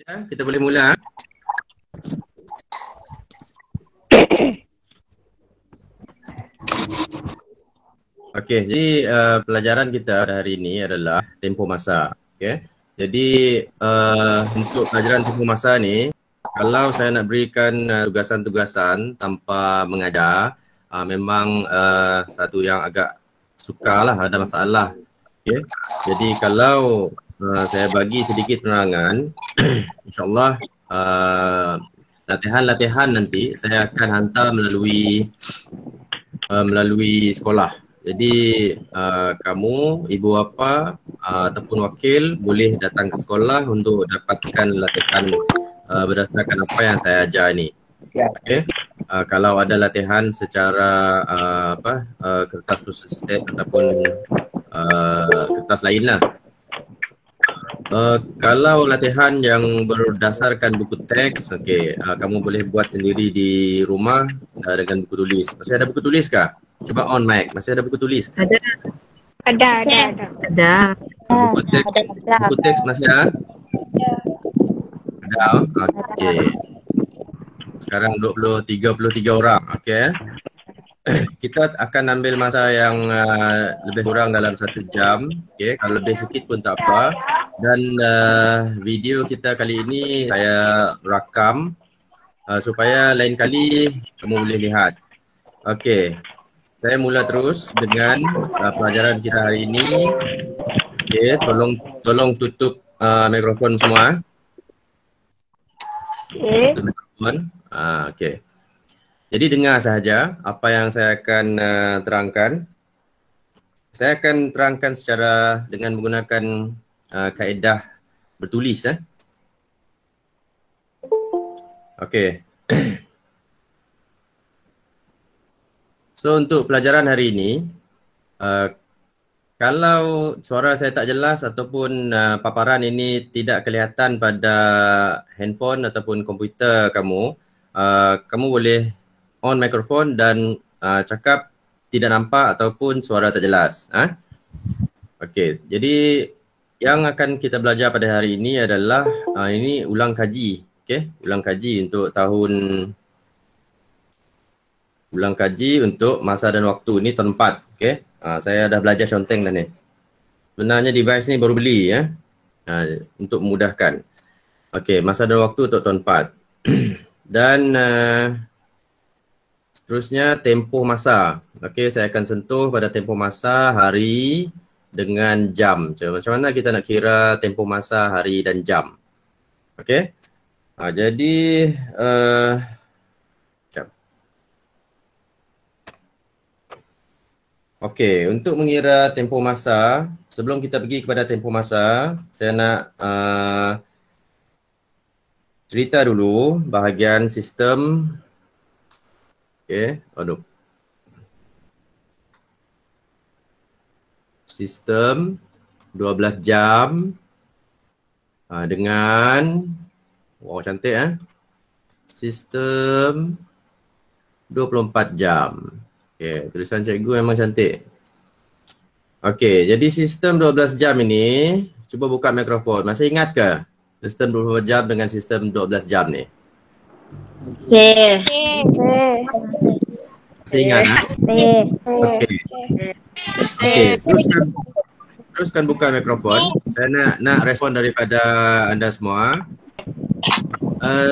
Ya, kita boleh mula. Okey, jadi pelajaran kita pada hari ini adalah tempoh masa. Okey. Jadi untuk pelajaran tempoh masa ni, kalau saya nak berikan tugasan-tugasan tanpa mengajar, memang satu yang agak sukarlah, ada masalah. Okey. Jadi kalau saya bagi sedikit penerangan, insya-Allah latihan-latihan nanti saya akan hantar melalui sekolah. Jadi kamu, ibu bapa ataupun wakil boleh datang ke sekolah untuk dapatkan latihan berdasarkan apa yang saya ajar ini. Okey. Kalau ada latihan secara kertas khusus state ataupun kertas lain lah. Kalau latihan yang berdasarkan buku teks, kamu boleh buat sendiri di rumah dengan buku tulis. Masih ada buku tulis kah? Cuba on mic. Masih ada buku tulis? Ada. Buku teks masih ada? Ada. Okey. Sekarang 33 orang. Okey. Kita akan ambil masa yang lebih kurang dalam 1 jam. Okey, kalau lebih sikit pun tak apa. Dan video kita kali ini saya rakam supaya lain kali kamu boleh lihat. Okey. Saya mula terus dengan pelajaran kita hari ini. Okey, tolong tutup mikrofon semua. Okey. Tutup mikrofon. Okey. Jadi dengar sahaja apa yang saya akan terangkan. Saya akan terangkan secara dengan menggunakan kaedah bertulis. Okey. So untuk pelajaran hari ini, kalau suara saya tak jelas ataupun paparan ini tidak kelihatan pada handphone ataupun komputer kamu, kamu boleh on mikrofon dan cakap tidak nampak ataupun suara tak jelas. Okey, jadi yang akan kita belajar pada hari ini adalah ini ulang kaji. Okey, ulang kaji untuk masa dan waktu ni tahun 4. Okey, saya dah belajar conteng dah ni. Sebenarnya device ni baru beli untuk memudahkan. Okey, masa dan waktu untuk tahun 4. Dan seterusnya tempoh masa. Okey, saya akan sentuh pada tempoh masa hari dengan jam. Macam mana kita nak kira tempoh masa hari dan jam. Okey. Jadi okey, untuk mengira tempoh masa, sebelum kita pergi kepada tempoh masa, saya nak cerita dulu bahagian sistem. Okey, sistem 12 jam dengan cantik sistem 24 jam. Okey, tulisan cikgu memang cantik. Okey, jadi sistem 12 jam ini, cuba buka mikrofon. Masih ingat ke sistem 24 jam dengan sistem 12 jam ni? Masih ingat? Okey, teruskan buka mikrofon. Saya nak respon daripada anda semua.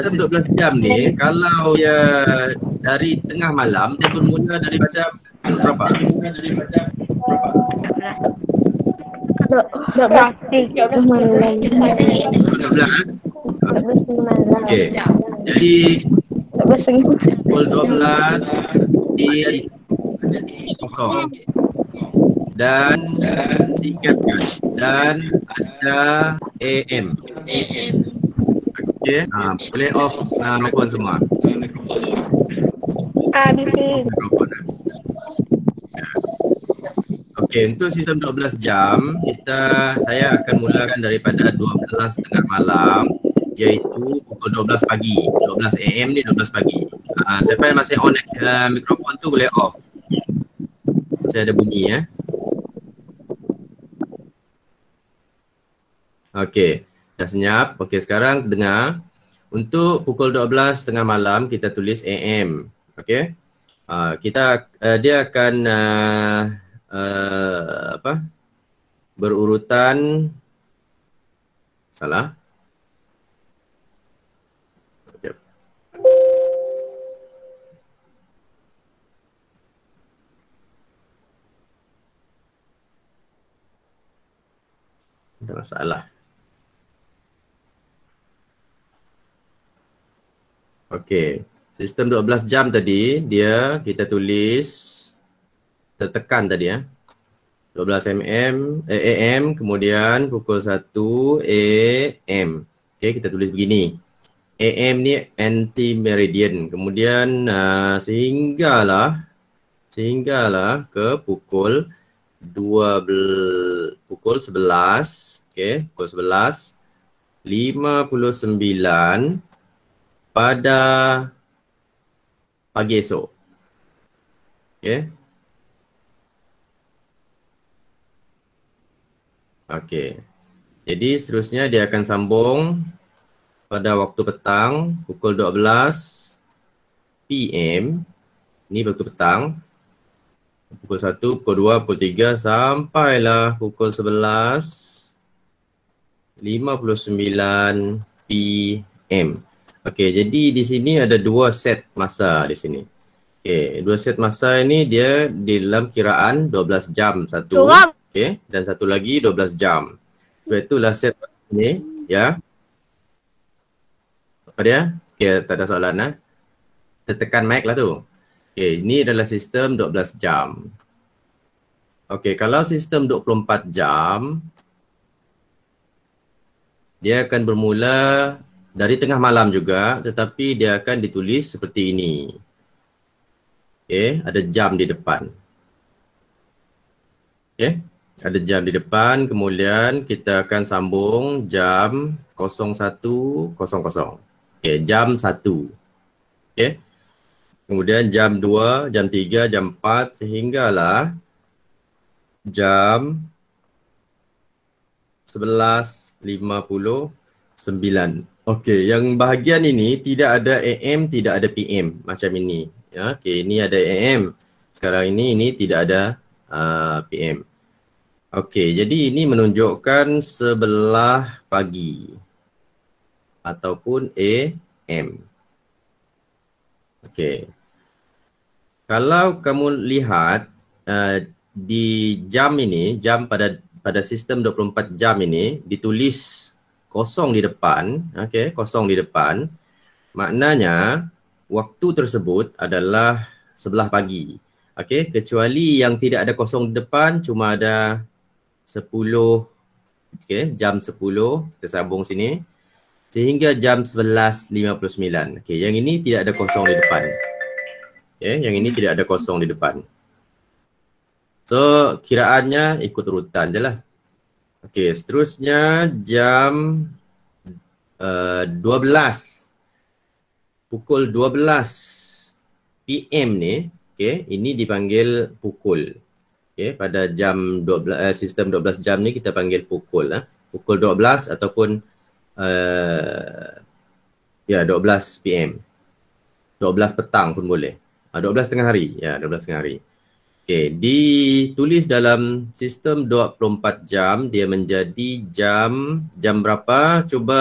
Sistem 12 jam ni, kalau ya dari tengah malam, dia bermula daripada berapa? 12 malam. 12. Okey. Jadi 12 pukul 12 di kosong. Dan ingatkan, dan ada AM. Okey, boleh off mikrofon semua. Okey, untuk sistem 12 jam, saya akan mulakan daripada 12 tengah malam, iaitu pukul 12 pagi. 12 AM ni 12 pagi. Siapa yang masih on mikrofon tu boleh off. Masih ada bunyi Okey. Dah senyap? Okey, sekarang dengar. Untuk pukul 12 tengah malam kita tulis AM. Okey. Dia akan berurutan salah. Okey. Ada masalah. Okey, sistem 12 jam tadi dia kita tulis tertekan tadi 12 AM kemudian pukul 1 AM. Okey, kita tulis begini. AM ni anti meridian. Kemudian sehinggalah ke pukul 11, okey, pukul 11:59 pada pagi esok. Okey. Okey. Jadi seterusnya dia akan sambung pada waktu petang pukul 12 PM. Ini waktu petang. Pukul 1, pukul 2, pukul 3 sampailah pukul 11:59 PM. Okey, jadi di sini ada dua set masa di sini. Okey, dua set masa ini dia di dalam kiraan 12 jam satu. Okey, dan satu lagi 12 jam. So itulah set ini ya. Apa dia? Okey, tak ada soalan Tertekan mic lah tu. Okey, ini adalah sistem 12 jam. Okey, kalau sistem 24 jam dia akan bermula dari tengah malam juga, tetapi dia akan ditulis seperti ini. Okey, ada jam di depan. Okey, ada jam di depan, kemudian kita akan sambung jam 01.00. Okey, jam 1. Okey. Kemudian jam 2, jam 3, jam 4 sehinggalah jam 11:59. Okey, yang bahagian ini tidak ada AM, tidak ada PM macam ini. Ya, okey, ini ada AM. Sekarang ini tidak ada PM. Okey, jadi ini menunjukkan sebelah pagi ataupun AM. Okey. Kalau kamu lihat di jam ini, jam pada sistem 24 jam ini ditulis kosong di depan, okey, kosong di depan. Maknanya waktu tersebut adalah sebelah pagi. Okey, kecuali yang tidak ada kosong di depan cuma ada 10, okey, jam 10, kita sambung sini sehingga jam 11:59. Okey, yang ini tidak ada kosong di depan. Okey, yang ini tidak ada kosong di depan. So, kiraannya ikut urutan je lah. Okey, seterusnya jam 12. Pukul 12 PM ni, okey, ini dipanggil pukul. Okey, pada jam 12 sistem 12 jam ni kita panggil pukul Pukul 12 ataupun 12 PM. 12 petang pun boleh. 12 tengah hari. Ya, 12 tengah hari. Okey, ditulis dalam sistem 24 jam dia menjadi jam berapa? Cuba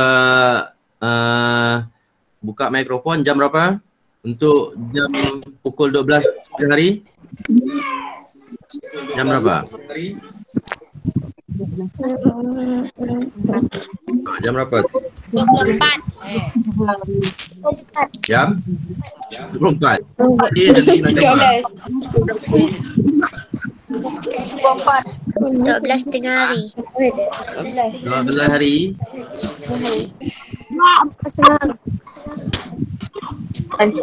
buka mikrofon, jam berapa? Untuk jam pukul 12 tengah hari? Jam berapa? Jam berapa? 24. Jam? 24. Dia nanti nak jawab. 12 tengah hari. 12 hari. Ambil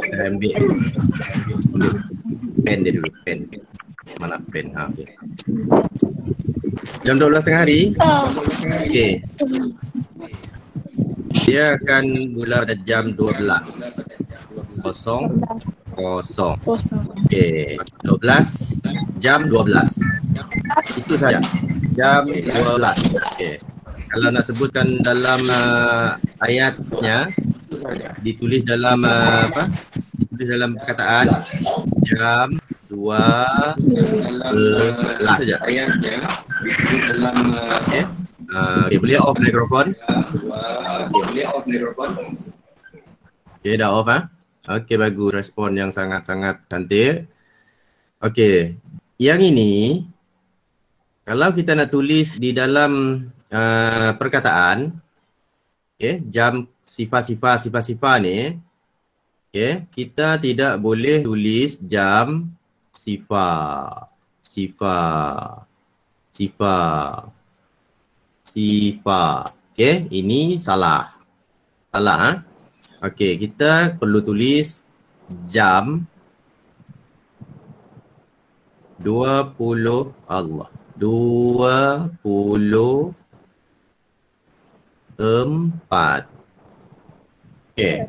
pen dia dulu, pen. Mana pen? Okey. Jam 12 tengah hari? Okey. Dia akan mula pada jam 12. Kosong. Okey. 12. Jam 12. Itu saja. Jam 12. Okey. kalau nak sebutkan dalam ayatnya, ditulis dalam ditulis dalam perkataan jam 12 saja. Okey. Okay, boleh off mikrofon? Okay, dah off Okay, bagus. Respon yang sangat-sangat cantik. Okay, yang ini kalau kita nak tulis di dalam perkataan, okay, jam sifar ni, okay, kita tidak boleh tulis jam sifar. Okay, ini salah. Okay, kita perlu tulis jam 24. Okay.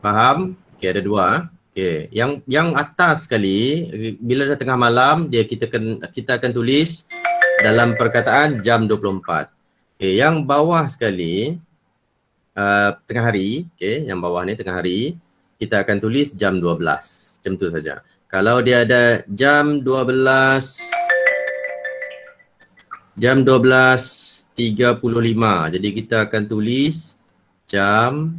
Faham? Okay, ada dua. Okay. Yang atas sekali, bila dah tengah malam, kita akan tulis dalam perkataan jam 24. Okay. Yang bawah sekali, tengah hari. Okay. Yang bawah ni tengah hari, kita akan tulis jam 12. Macam tu saja. Kalau dia ada jam 12.35, jadi kita akan tulis jam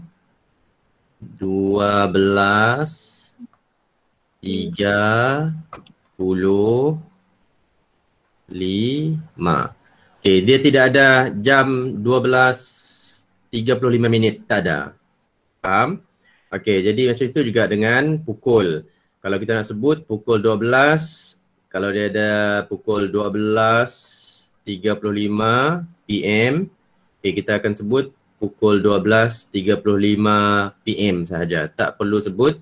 12.35. Okay, dia tidak ada jam 12.35, tak ada. Faham? Okay, jadi macam itu juga dengan pukul. Kalau kita nak sebut pukul 12, kalau dia ada pukul 12.35 PM, okay, kita akan sebut pukul 12.35 PM sahaja. Tak perlu sebut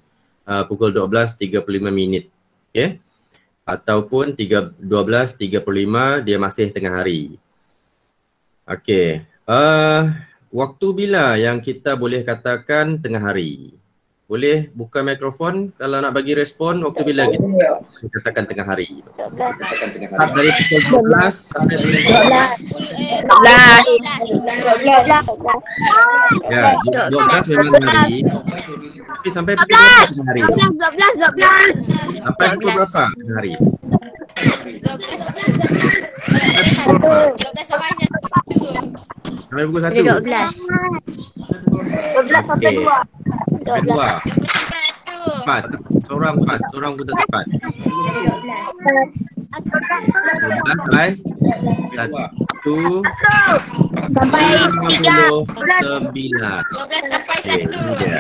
pukul 12.35. Okay? Ataupun 12.35 dia masih tengah hari. Okay. Waktu bila yang kita boleh katakan tengah hari? Boleh buka mikrofon kalau nak bagi respon. Waktu bila kita katakan tengah hari? Dari pukul 12 sampai 12. Ya, 12 memang hari. Tapi sampai pukul berapa tengah hari? 12. Sampai pukul berapa tengah hari? 12 sampai 1. Sampai pukul 1. 12 sampai 2. Kedua. 4. Seorang pun tak tepat. 12 sampai 1. Sampai 3. 9. Okay, ini dia.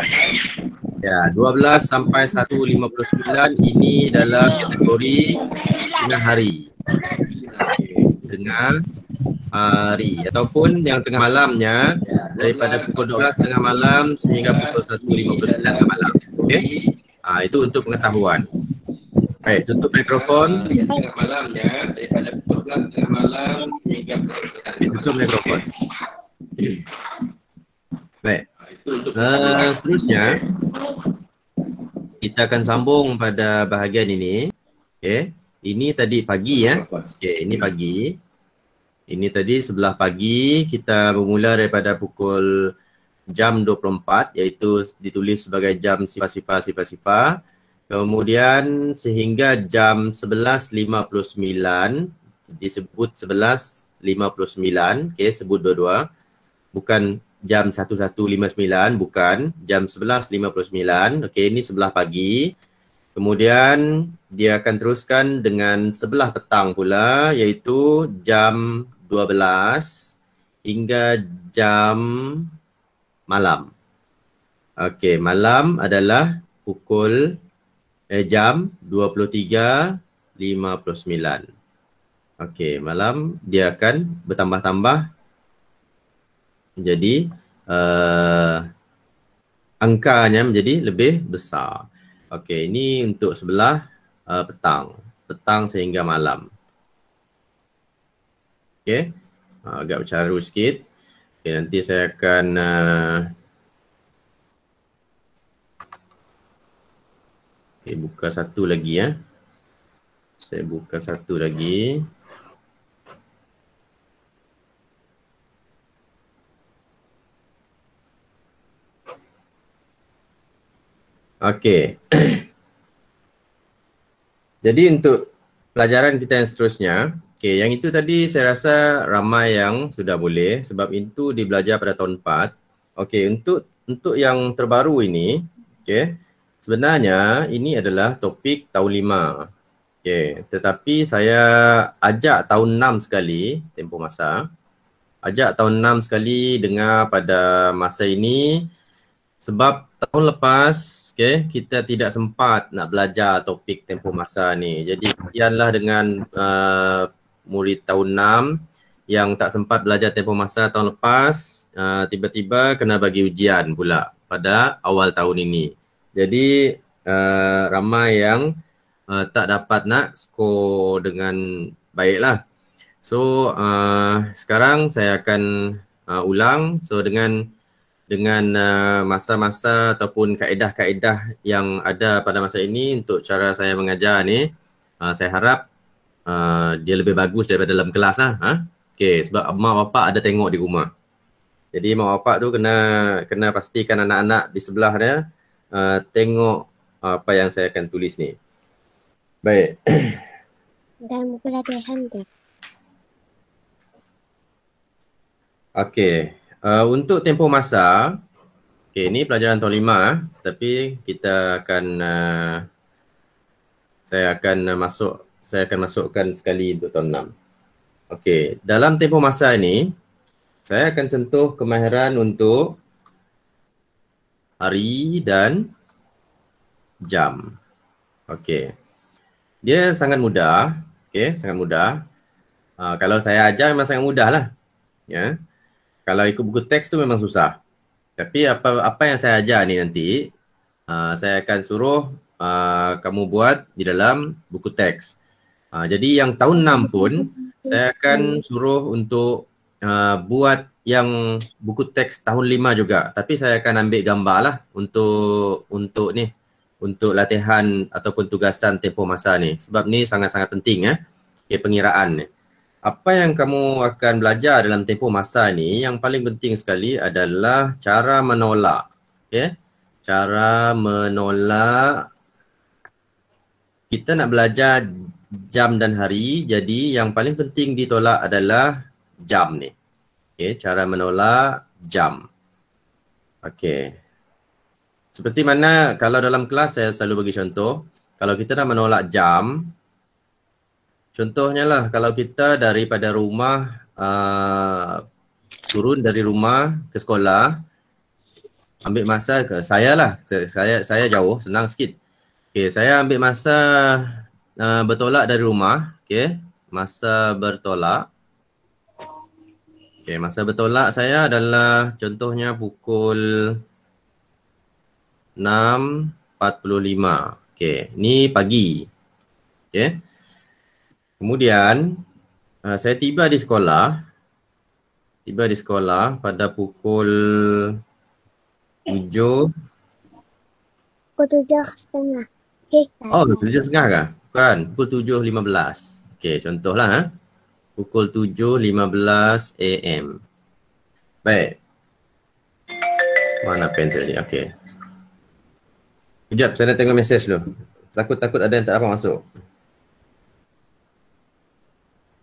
Ya, 12 sampai 1.59 ini dalam kategori tengah hari. Tengah hari ataupun yang tengah malamnya daripada pukul 12 tengah malam sehingga pukul 1.59 tengah malam. Okey. Itu untuk pengetahuan. Baik, tutup mikrofon. Tengah malamnya daripada pukul 12 tengah malam hingga pukul 1. Tutup mikrofon. Baik. Seterusnya kita akan sambung pada bahagian ini. Okey. Ini tadi pagi ya. Okey, ini pagi. Ini tadi sebelah pagi, kita bermula daripada pukul jam 24, iaitu ditulis sebagai jam sifar. Kemudian sehingga jam 11.59, disebut 11.59, okay, sebut dua-dua. Bukan jam 11.59, bukan. Jam 11.59, okay, ini sebelah pagi. Kemudian dia akan teruskan dengan sebelah petang pula, iaitu jam 12 hingga jam malam. Okey, malam adalah pukul jam 23.59. Okey, malam dia akan bertambah-tambah menjadi angkanya menjadi lebih besar. Okey, ini untuk sebelah petang sehingga malam. Okey, agak bercaru sikit. Okey, nanti saya akan buka satu lagi ya. Saya buka satu lagi. Okey. Jadi untuk pelajaran kita yang seterusnya, okey, yang itu tadi saya rasa ramai yang sudah boleh sebab itu dibelajar pada tahun 4. Okey, untuk yang terbaru ini, okey, sebenarnya ini adalah topik tahun 5. Okey, tetapi saya ajak tahun 6 sekali tempoh masa. Ajak tahun 6 sekali dengar pada masa ini sebab tahun lepas kita tidak sempat nak belajar topik tempoh masa ni. Jadi kesianlah dengan murid tahun 6 yang tak sempat belajar tempoh masa tahun lepas, tiba-tiba kena bagi ujian pula pada awal tahun ini. Jadi ramai yang tak dapat nak skor dengan baiklah. So sekarang saya akan ulang dengan masa-masa ataupun kaedah-kaedah yang ada pada masa ini untuk cara saya mengajar ni, saya harap dia lebih bagus daripada dalam kelas lah. Okay, sebab mak bapak ada tengok di rumah. Jadi mak bapak tu kena pastikan anak-anak di sebelah dia tengok apa yang saya akan tulis ni. Baik. Dalam buku latihan tu. Okey. Untuk tempoh masa, okey, ini pelajaran tahun 5, tapi kita akan saya akan masukkan sekali untuk tahun 6. Okey, dalam tempoh masa ini saya akan sentuh kemahiran untuk hari dan jam. Okey. Dia sangat mudah, okey, sangat mudah. Kalau saya ajar memang sangat mudah lah. Ya. Kalau ikut buku teks tu memang susah. Tapi apa yang saya ajar ni nanti, saya akan suruh kamu buat di dalam buku teks. Jadi yang tahun 6 pun, saya akan suruh untuk buat yang buku teks tahun 5 juga. Tapi saya akan ambil gambar lah untuk latihan ataupun tugasan tempoh masa ni. Sebab ni sangat-sangat penting pengiraan ni. Apa yang kamu akan belajar dalam tempoh masa ni, yang paling penting sekali adalah cara menolak. Okay? Cara menolak. Kita nak belajar jam dan hari, jadi yang paling penting ditolak adalah jam ni. Okay? Cara menolak jam. Okay. Seperti mana kalau dalam kelas saya selalu bagi contoh, kalau kita nak menolak jam, contohnya lah, kalau kita daripada rumah, turun dari rumah ke sekolah, ambil masa saya lah, saya jauh, senang sikit. Okay, saya ambil masa bertolak dari rumah, okay, masa bertolak. Okay, masa bertolak saya adalah contohnya pukul 6.45. Okay, ni pagi. Okay. Kemudian saya tiba di sekolah pada pukul 7. Pukul 7.30. Oh, 7.30 kah? Bukan, pukul 7.15. Okey, contohlah pukul 7.15 AM. Baik. Mana pensel ni? Okey. Sekejap, saya nak tengok mesej dulu. Takut ada yang tak dapat masuk.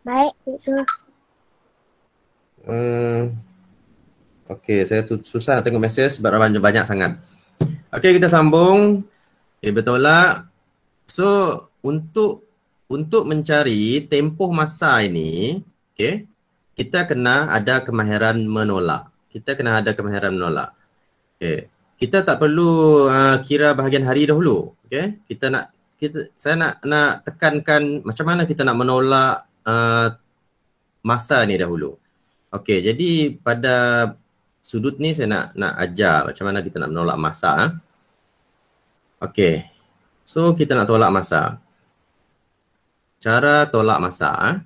Baik, itu. Okey, saya susah nak tengok mesej sebab banyak sangat. Okey, kita sambung. Betul lah. So, untuk mencari tempoh masa ini, okey, kita kena ada kemahiran menolak. Okey. Kita tak perlu kira bahagian hari dahulu. Okey. Saya nak tekankan macam mana kita nak menolak masa ni dahulu. Okey, jadi pada sudut ni saya nak ajar macam mana kita nak menolak masa. Okey. So kita nak tolak masa. Cara tolak masa,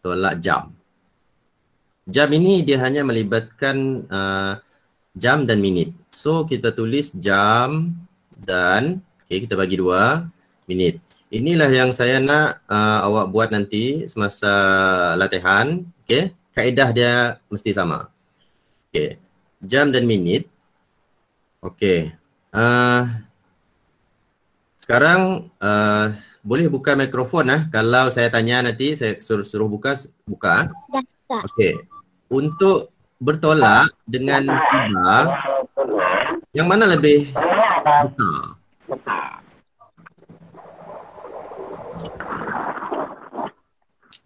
tolak jam. Jam ini dia hanya melibatkan jam dan minit. So kita tulis jam dan kita bagi 2 minit. Inilah yang saya nak awak buat nanti semasa latihan. Okay. Kaedah dia mesti sama. Okay. Jam dan minit. Okay. Sekarang boleh buka mikrofon kalau saya tanya nanti saya suruh buka. Dah, dah. Okey. Untuk bertolak dengan tiba, yang mana lebih besar?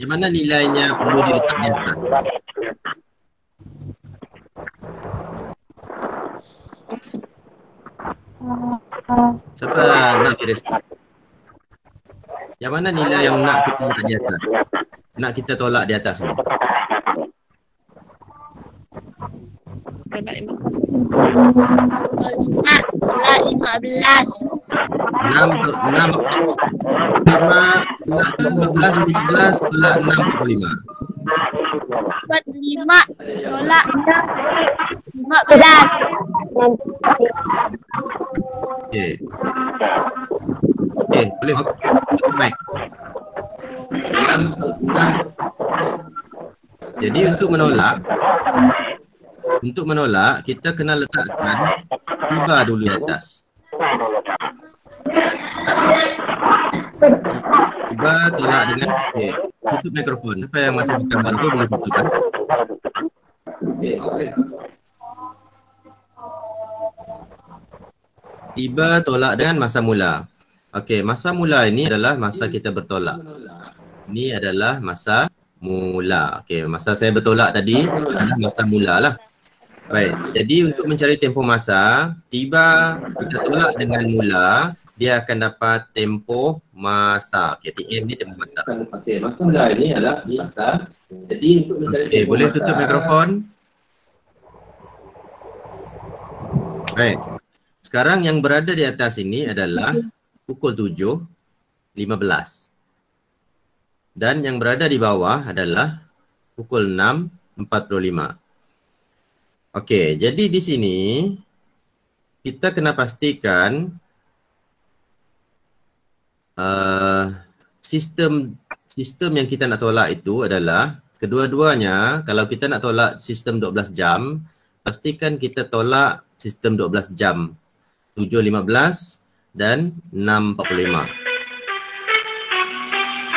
Yang mana nilainya perlu diletak di atas? Siapa nak respon? Yang mana nilai yang nak kita letak di atas? Nak kita tolak di atas ni? Tolak 15. 15 tolak 645. Buat 5 tolak 15. Okey. Okey, boleh mic. Jadi untuk menolak kita kena letakkan tiba dulu di atas. Tiba tolak dengan tutup mikrofon. Siapa yang masih bukan bantu boleh tutup kan? Tiba tolak dengan masa mula. Okey, masa mula ini adalah masa kita bertolak. Ini adalah masa mula. Okey, masa saya bertolak tadi adalah masa mula lah. Baik, jadi untuk mencari tempoh masa, tiba kita tolak dengan mula, dia akan dapat tempoh masa. Okey, TM ni tempoh masa. Okey, masa mula ini adalah masa. Jadi untuk mencari Okey, boleh tutup mikrofon? Baik. Sekarang yang berada di atas ini adalah pukul 7.15. Dan yang berada di bawah adalah pukul 6.45. Okey, jadi di sini kita kena pastikan sistem yang kita nak tolak itu adalah kedua-duanya. Kalau kita nak tolak sistem 12 jam, pastikan kita tolak sistem 12 jam. 7.15 dan 6.45.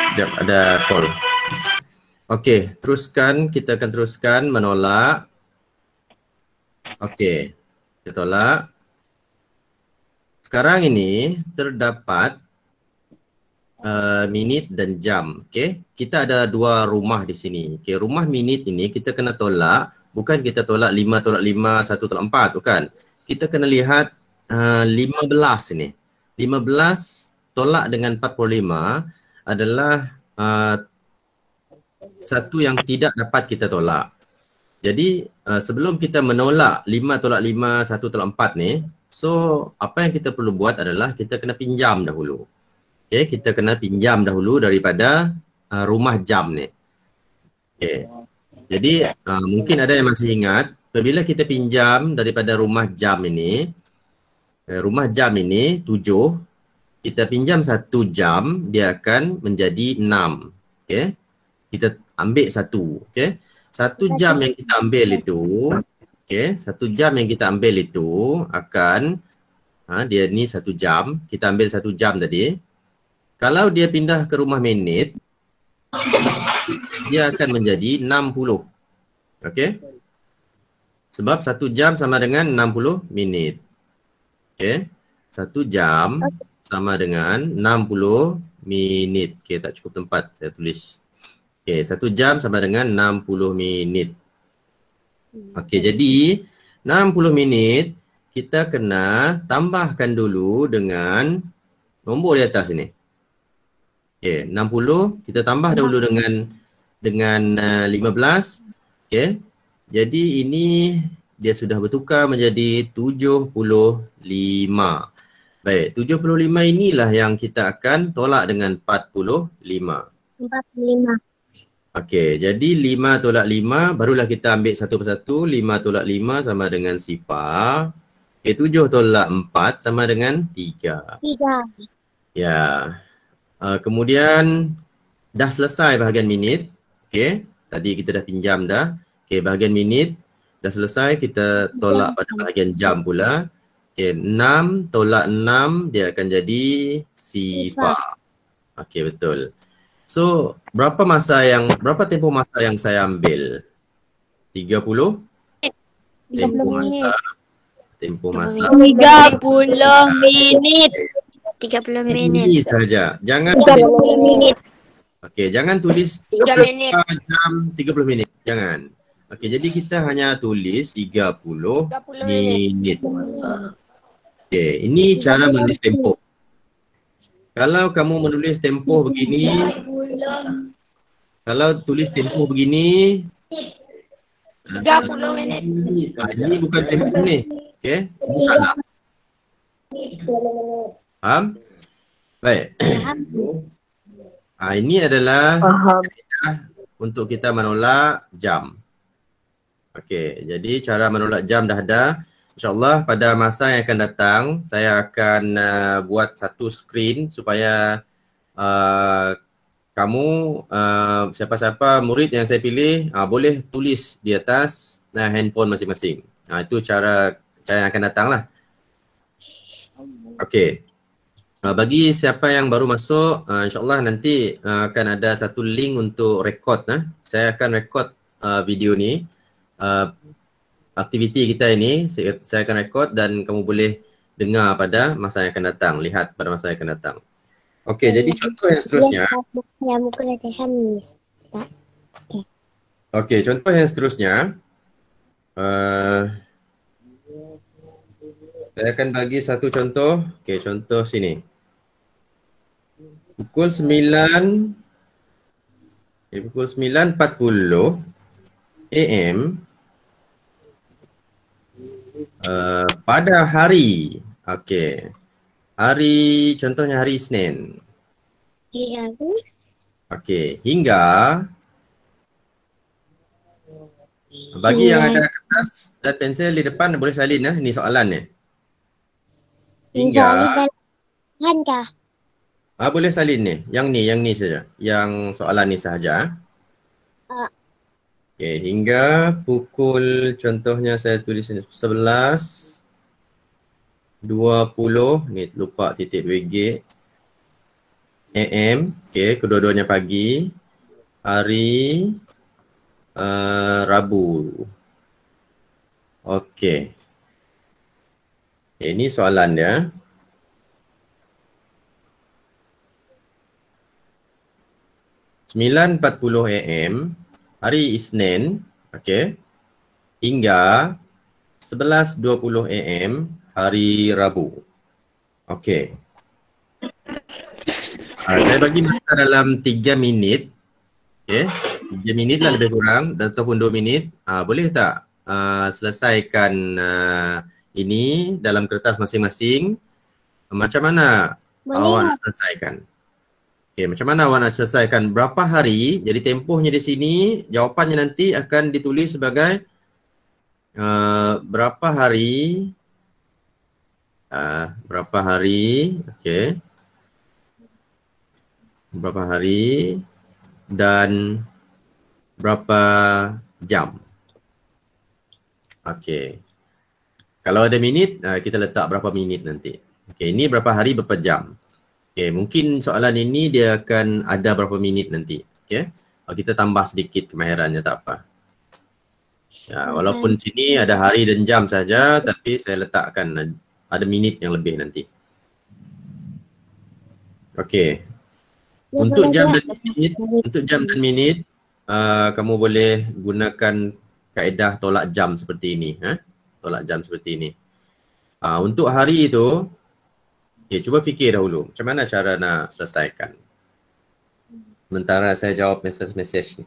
Sekejap, ada call. Okey, kita akan teruskan menolak. Okey, kita tolak. Sekarang ini terdapat minit dan jam. Okey, kita ada dua rumah di sini. Okey, rumah minit ini kita kena tolak. Bukan kita tolak 5 tolak 5, 1 tolak 4. Bukan. Kita kena lihat 15 ini. 15 tolak dengan 45 adalah satu yang tidak dapat kita tolak. Jadi sebelum kita menolak 5 tolak 5, 1 tolak 4 ni, so apa yang kita perlu buat adalah kita kena pinjam dahulu. Okay, kita kena pinjam dahulu daripada rumah jam ni. Okay. Jadi mungkin ada yang masih ingat, apabila kita pinjam daripada rumah jam ini 7, kita pinjam 1 jam, dia akan menjadi 6. Okay. Kita ambil 1. Okay. 1 jam yang kita ambil itu, okay, 1 jam yang kita ambil itu akan, dia ni 1 jam, kita ambil 1 jam tadi. Kalau dia pindah ke rumah minit, dia akan menjadi 60. Okay. Sebab 1 jam sama dengan 60 minit. Okay. 1 jam sama dengan 60 minit. Okay, tak cukup tempat saya tulis. Okay, 1 jam sama dengan 60 minit. Okay, jadi 60 minit kita kena tambahkan dulu dengan nombor di atas ini. Okay, 60 kita tambah dulu dengan 15. Okay, jadi ini dia sudah bertukar menjadi 75. Baik, 75 inilah yang kita akan tolak dengan 45. 45. Okey, jadi 5 tolak 5 barulah kita ambil satu persatu. 5 tolak 5 sama dengan sifar. Okey, 7 tolak 4 sama dengan 3. 3. Ya. Kemudian dah selesai bahagian minit. Okey, tadi kita dah pinjam dah. Okey, bahagian minit dah selesai, kita tolak pada bahagian jam pula. Okay, 6 tolak 6 dia akan jadi sifar. Okey, betul. So, berapa tempoh masa yang saya ambil? 30? 30 masa, minit. tempoh masa 30 minit. 30 ini minit. saja. Jangan 30 minit. okey, jangan tulis 3 minit. jam 30 minit. Jangan. Okey, jadi kita hanya tulis 30 minit. Okey, ini cara menulis tempoh. Kalau kamu menulis tempoh begini, kalau tulis tempoh begini, 30 minit. ini bukan tempoh ni. Okey, ini salah. Faham? Baik. Ini adalah untuk kita menolak jam. Okey, jadi cara menolak jam dah ada. InsyaAllah pada masa yang akan datang, saya akan buat satu screen supaya kamu, siapa-siapa murid yang saya pilih, boleh tulis di atas handphone masing-masing. Itu cara yang akan datang lah. Okey. Bagi siapa yang baru masuk, insyaAllah nanti akan ada satu link untuk rekod. Saya akan rekod video ni. Aktiviti kita ini saya akan rekod dan kamu boleh dengar pada masa yang akan datang, lihat pada masa yang akan datang. Okey, jadi contoh yang seterusnya. Okey, contoh yang seterusnya. Saya akan bagi satu contoh. Okey, contoh sini. Pukul 9.40 AM pada hari. Okey. Contohnya hari Isnin. Okey, hingga bagi yang ada kertas dan pensel di depan boleh salin ini soalan ni. Hingga boleh salin ni. Yang ni saja. Yang soalan ni sahaja. Okey, hingga pukul, contohnya saya tulis ni 11.20 ni, lupa titik WG AM. Okey, kedua-duanya pagi. Hari Rabu. Okey. Ini soalan dia. (9.40 AM) hari Isnin, okey, hingga 11.20 AM hari Rabu. Okey. Saya bagi masa dalam 3 minit. Okey, 3 minit lah lebih kurang ataupun 2 minit. Boleh tak selesaikan ini dalam kertas masing-masing? Macam mana awak nak selesaikan? Okey, macam mana awak nak selesaikan? Berapa hari? Jadi tempohnya di sini, jawapannya nanti akan ditulis sebagai berapa hari? Berapa hari? Okey. Berapa hari dan berapa jam? Okey. Kalau ada minit, kita letak berapa minit nanti. Okey, ini berapa hari, berapa jam. Okey, mungkin soalan ini dia akan ada berapa minit nanti. Okey. Kita tambah sedikit kemahirannya, tak apa. Ya, walaupun sini ada hari dan jam saja, tapi saya letakkan ada minit yang lebih nanti. Okey. Untuk jam dan minit, kamu boleh gunakan kaedah tolak jam seperti ini. Tolak jam seperti ini. Untuk hari itu, okay, cuba fikir dahulu macam mana cara nak selesaikan. Sementara saya jawab mesej-mesej ni.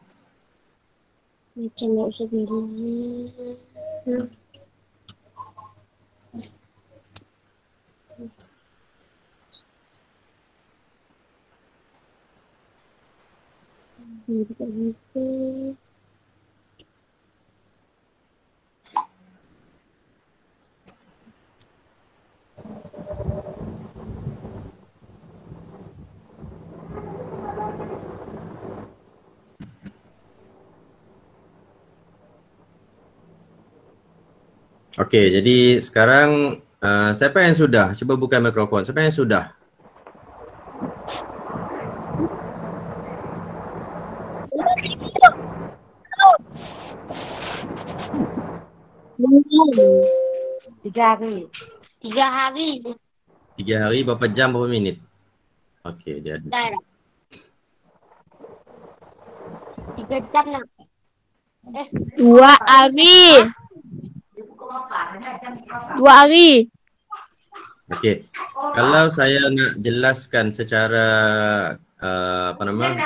Macam nak sebenarnya. Okey, jadi sekarang Siapa yang sudah? Cuba buka mikrofon. Siapa yang sudah? Belum. 3 hari. 3 hari. 3 hari berapa jam berapa minit? Okey, dia ada. Dah. 3 jam nak. 2 hari. 2 hari. Okey. Kalau saya nak jelaskan secara apa nama?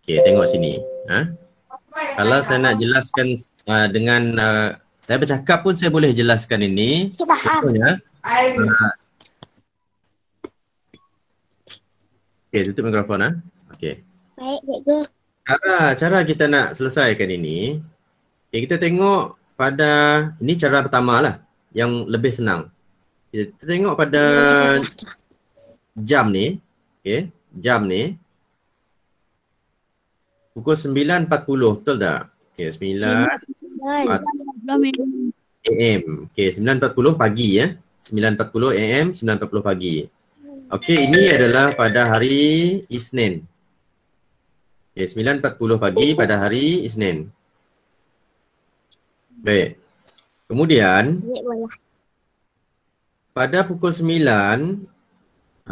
Okey, tengok sini. Kalau saya nak jelaskan dengan saya bercakap pun saya boleh jelaskan ini. Contohnya, okey, tutup mikrofon Okey. Baik, cikgu. Cara kita nak selesaikan ini, kita tengok pada ini cara pertama lah yang lebih senang. Kita tengok pada jam ni, jam ni pukul 9.40, betul tak? Okey, 9 AM. Okey, 9.40 pagi 9.40 AM, 9.40 pagi. Okey, ini adalah pada hari Isnin. Okey, 9.40 pagi pada hari Isnin. Baik. Kemudian pada pukul 9.40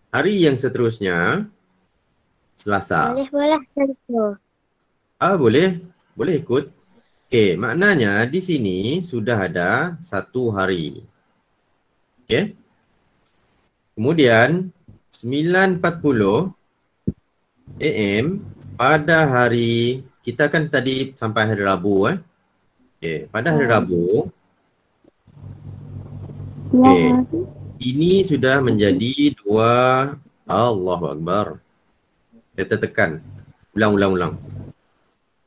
hari yang seterusnya Selasa. Boleh cikgu. Boleh ikut. Okey, maknanya di sini sudah ada 1 hari. Okey. Kemudian 9.40 AM pada hari, kita kan tadi sampai hari Rabu Okey, pada hari Rabu. Okey. Ini sudah menjadi 2. Allahu Akbar. Kita tekan. Ulang.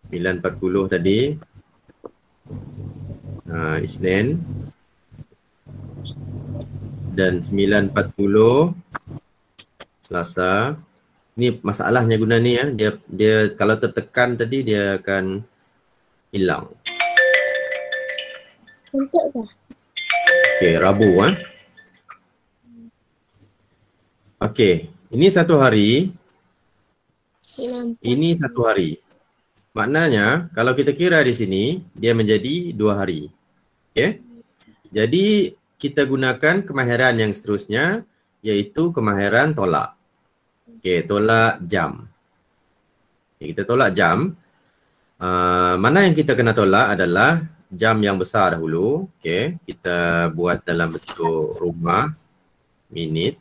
9.40 tadi. Isnin. Dan 9.40 Selasa. Ni masalahnya guna ni dia kalau tertekan tadi dia akan hilang. Untuk dah. Okey, Rabu Okey, ini 1 hari. Ini 1 hari. Maknanya kalau kita kira di sini dia menjadi 2 hari. Okey. Jadi kita gunakan kemahiran yang seterusnya iaitu kemahiran tolak. Okey, tolak jam. Okay, kita tolak jam. Mana yang kita kena tolak adalah jam yang besar dahulu. Okey, kita buat dalam bentuk rumah, minit.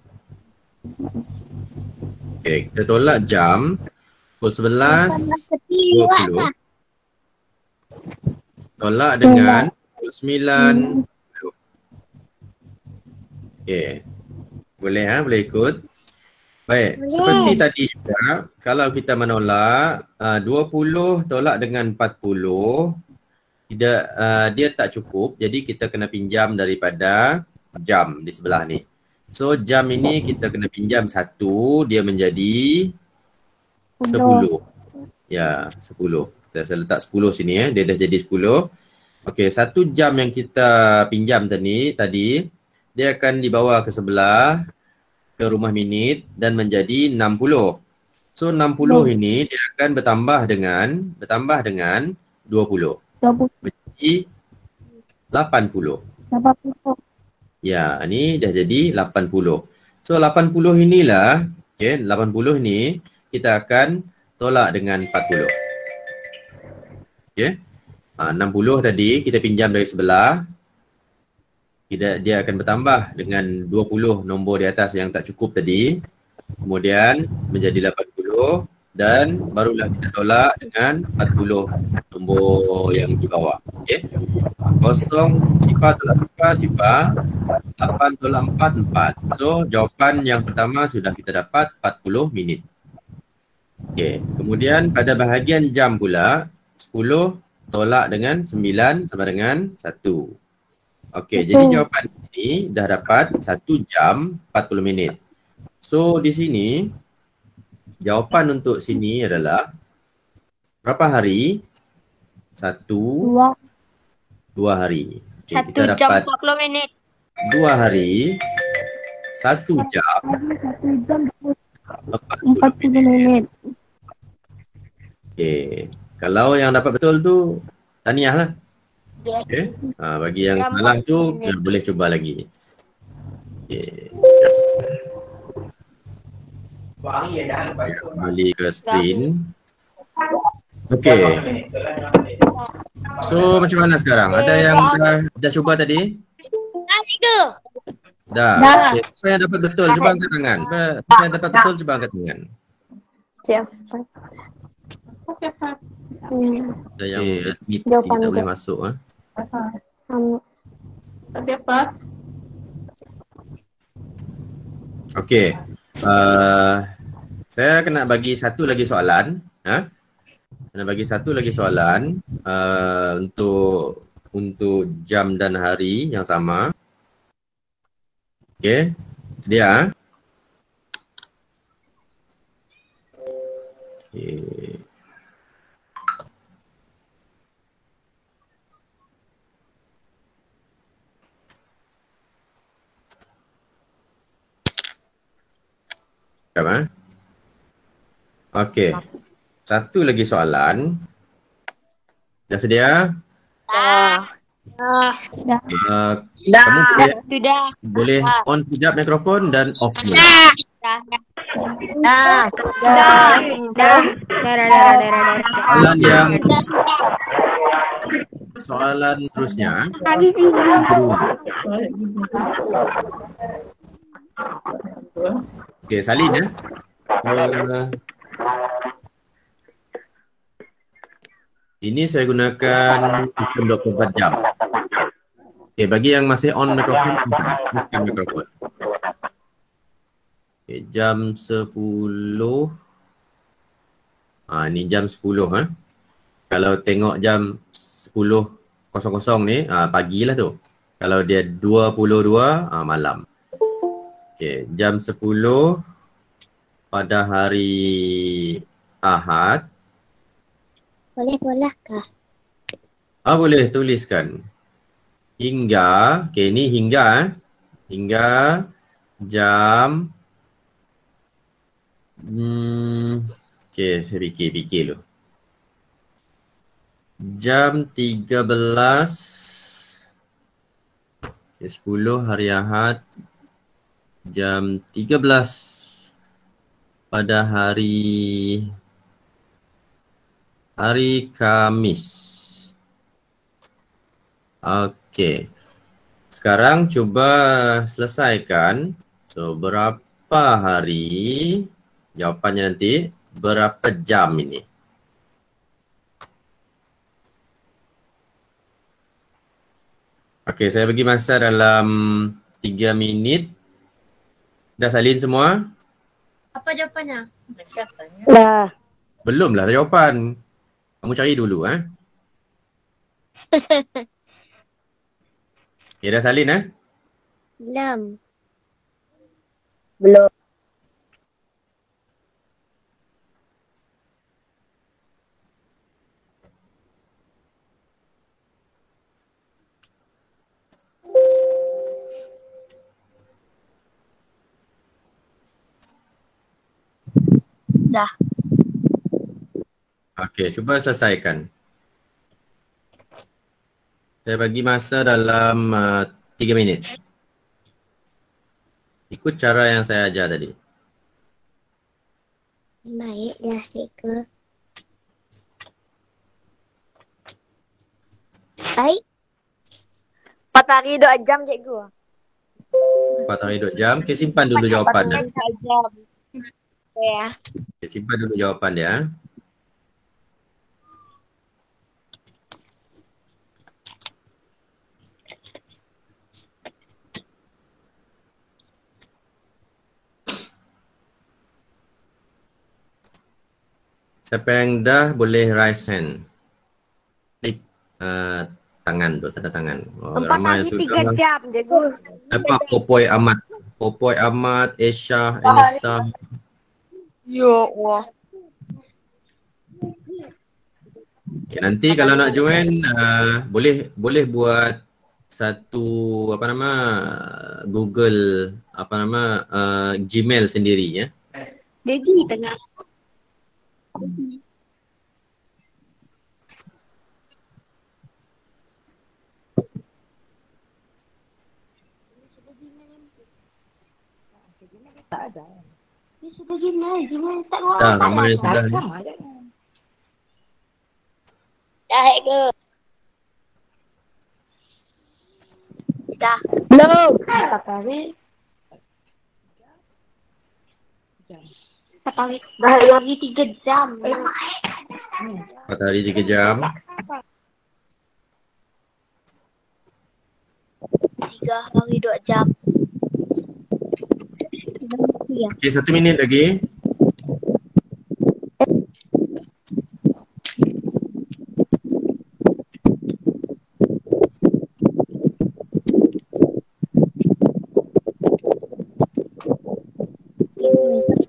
Okey, kita tolak jam pukul 11.20. Tolak dengan pukul 9. Okey. Boleh ikut. Baik, seperti tadi juga kalau kita menolak 20 tolak dengan 40 dia tak cukup, jadi kita kena pinjam daripada jam di sebelah ni. So jam ini kita kena pinjam 1, dia menjadi 10. Ya, 10. Saya letak 10 sini dia dah jadi 10. Okey, 1 jam yang kita pinjam tadi dia akan dibawa ke sebelah ke rumah minit dan menjadi 60. So 60 ini dia akan bertambah dengan 20. Menjadi 80. Ya, ni dah jadi 80. So 80 inilah, 80 ni kita akan tolak dengan 40. Okey. 60 tadi kita pinjam dari sebelah. Dia akan bertambah dengan 20 nombor di atas yang tak cukup tadi. Kemudian menjadi 80 dan barulah kita tolak dengan 40 nombor yang di bawah. Okey. 0 sifar tolak sifar, 8 tolak 4. So jawapan yang pertama sudah kita dapat 40 minit. Okey. Kemudian pada bahagian jam pula 10 tolak dengan 9 sama dengan 1. Okey, jadi jawapan ini dah dapat 1 jam 40 minit. So di sini jawapan untuk sini adalah berapa hari Dua. 2 hari. Okay, 1 kita jam dapat 40 minit. 2 hari, 1 jam, 40 minit. Okay. Kalau yang dapat betul tu, tahniah lah. Okay. Bagi yang Jam salah 40 tu, minit. boleh cuba lagi. Okay. Kembali ke screen. Okay. So macam mana sekarang? Ada yang dah cuba tadi? Dah. Okay. Siapa yang dapat betul cuba angkat tangan. Siapa yang dapat betul cuba angkat tangan. Siapa? Ada yang meeting tak boleh masuk Okay. Saya kena bagi satu lagi soalan. Kena bagi satu lagi soalan untuk jam dan hari yang sama. Okay. Sedia? Okay. Sekejap, Okey. Satu lagi soalan. Dah sedia? Kamu boleh on sekejap mikrofon dan off mute. Soalan seterusnya. Kedua. Okey, salin ya. Ini saya gunakan sistem 24 jam. Okey, bagi yang masih on mikrofon, bukan mikrofon. Okey, jam 10. Ni jam 10 Kalau tengok jam 10.00 ni, pagi lah tu. Kalau dia 22, malam. Okey, jam 10 pada hari Ahad. Boleh kah? Boleh tuliskan. Hingga, okey ni hingga hingga jam okey saya fikir dulu. Jam 13 10 hari Ahad jam 13 pada hari Khamis. Okey. Sekarang cuba selesaikan. So berapa hari? Jawapannya nanti berapa jam ini? Okey, saya bagi masa dalam 3 minit. Dah salin semua? Apa jawapannya? Dah. Belum lah jawapan. Kamu cari dulu Okay, dah salin Belum. Dah. Okey, cuba selesaikan. Saya bagi masa dalam 3 minit. Ikut cara yang saya ajar tadi. Baiklah, cikgu. Baik. 4 hari 2 jam cikgu. 4 hari 2 jam. Okey, simpan dulu jawapan dia. 4 jam. Ya. Okay, simpan dulu jawapan dia. Siapa yang dah boleh raise hand. Klik tangan tu, tanda tangan. 4 hari 3 jam cikgu. Apa Popoi Ahmad, Esha, Anissa. Ya Allah. Okay, nanti kalau nak join boleh buat satu Google Gmail sendiri ya. Degi tengah. Tak ada. Dia sudah Gmail tak mau. Dah ramai sudah ni. Dah hack ke? Dah. Belum. Patari. Dah lagi 3 jam. 4 hari 3 jam. 3 hari 2 jam. Okay, 1 minit lagi.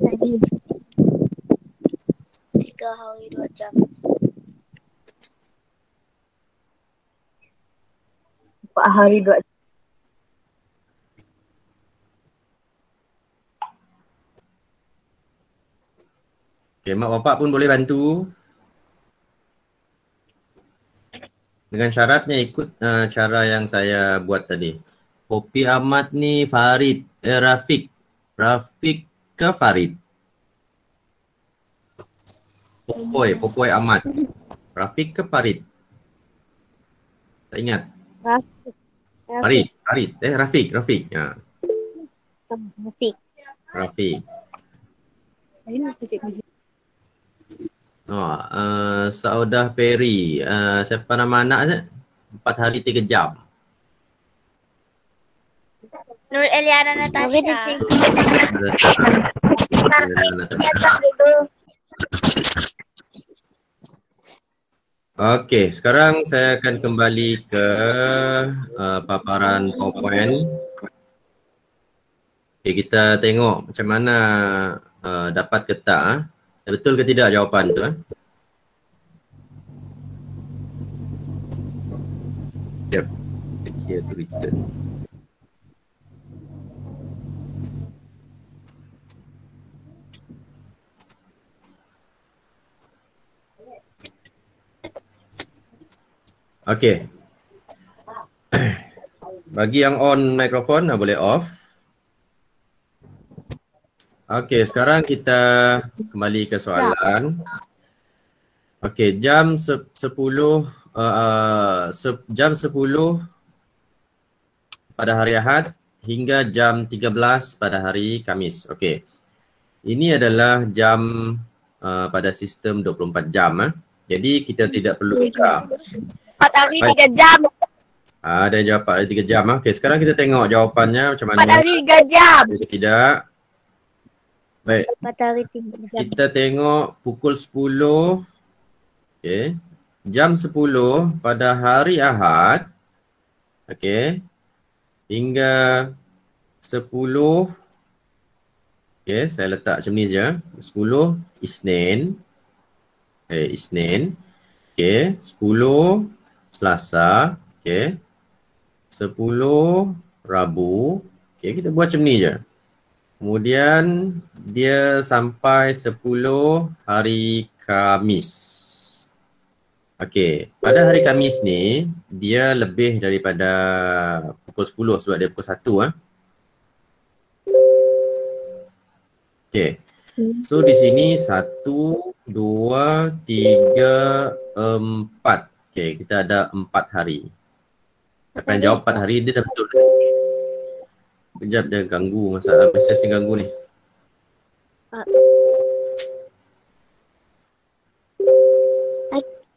Tadi 3 hari 2 jam. 4 hari 2 jam. Okay, mak bapak pun boleh bantu. Dengan syaratnya ikut cara yang saya buat tadi. Popi Ahmad ni Farid, Rafiq. Rafiq ke Farid? Popoy Ahmad. Rafiq ke Farid? Tak ingat. Farid. Rafiq. Ya. Rafiq. Saudah Peri. Siapa nama anak? 4 hari 3 jam. Nur Eliana Natasha. Okey, sekarang saya akan kembali ke paparan PowerPoint. Okay, kita tengok macam mana dapat ke tak. Betul ke tidak jawapan tu? Yep. Here to return. Okey. Bagi yang on mikrofon boleh off. Okey, sekarang kita kembali ke soalan. Okey, jam 10 pada hari Ahad hingga jam 13 pada hari Khamis. Okey. Ini adalah jam pada sistem 24 jam. Jadi kita tidak perlu buka. 4 hari 3 jam. Ada yang jawab 4 hari 3 jam. Okey, sekarang kita tengok jawapannya macam mana. 4 hari 3 jam. Tidak. Baik. 4 hari 3 jam. Kita tengok pukul 10. Okey. Jam 10 pada hari Ahad. Okey. Hingga 10. Okey, saya letak macam ni je. 10 Isnin. Isnin. Okey, 10 Selasa. Okey. 10 Rabu. Okey, kita buat macam ni je. Kemudian dia sampai 10 hari Khamis. Okey, pada hari Khamis ni dia lebih daripada pukul 10 sebab dia pukul 1 Okey. So di sini 1 2 3 4. Okey, kita ada 4 hari. Siapa yang jawab 4 hari dia dah betul. Kejap dia ganggu masalah mesej ni ganggu ni.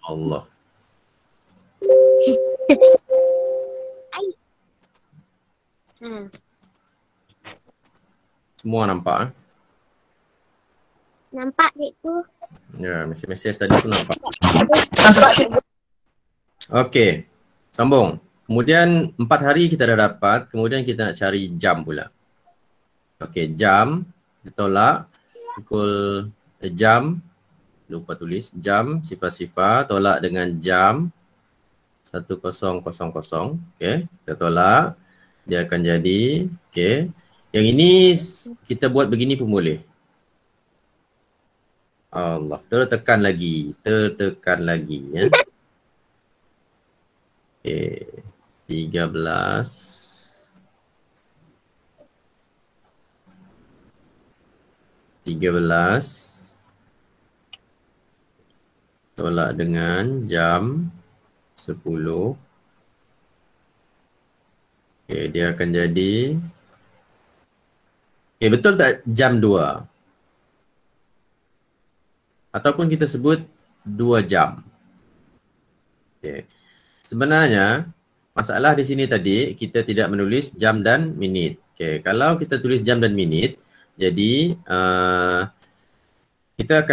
Allah. Semua nampak Nampak cikgu. Ya, mesej tadi tu nampak. Okey. Sambung. Kemudian 4 hari kita dah dapat, kemudian kita nak cari jam pula. Okey, jam ditolak pukul jam lupa tulis. Jam sifar-sifar tolak dengan jam 1000. Okey, kita tolak. Dia akan jadi, okey. Yang ini kita buat begini pun boleh. Allah, tertekan lagi ya. Okey, 13 tolak dengan jam 10. Okey, dia akan jadi, okey, betul tak jam 2? Ataupun kita sebut 2 jam. Okey. Sebenarnya masalah di sini tadi kita tidak menulis jam dan minit. Okey, kalau kita tulis jam dan minit, jadi kita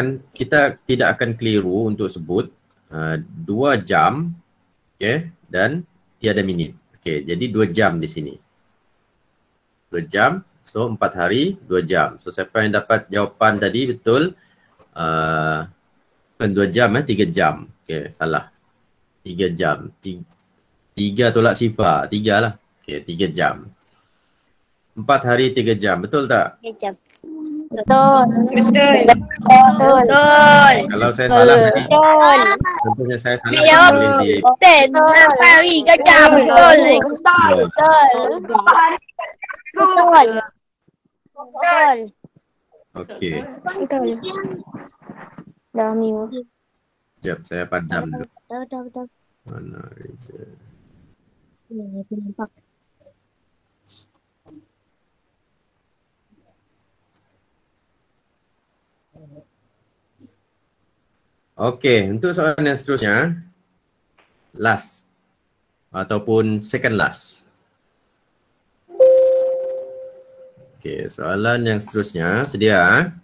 tidak akan keliru untuk sebut 2 jam, okey, dan tiada minit. Okey, jadi 2 jam di sini. 2 jam, so 4 hari 2 jam. So siapa yang dapat jawapan tadi betul, bukan 2 jam, 3 jam. Okey, salah. 3 jam. 3 tolak sifar, 3 lah. Okey, 3 jam. 4 hari 3 jam, betul tak? 3 jam. Betul. Kalau saya salah tadi, contohnya saya salah, Jawab. boleh di... Betul. 4 hari 3 jam. Betul. Betul. Okey, Betul. Dah minggu. sekejap saya padam dulu. Betul. Mana result? Ini aku nampak. Okey, untuk soalan yang seterusnya, last ataupun second last. Okey, soalan yang seterusnya, sedia?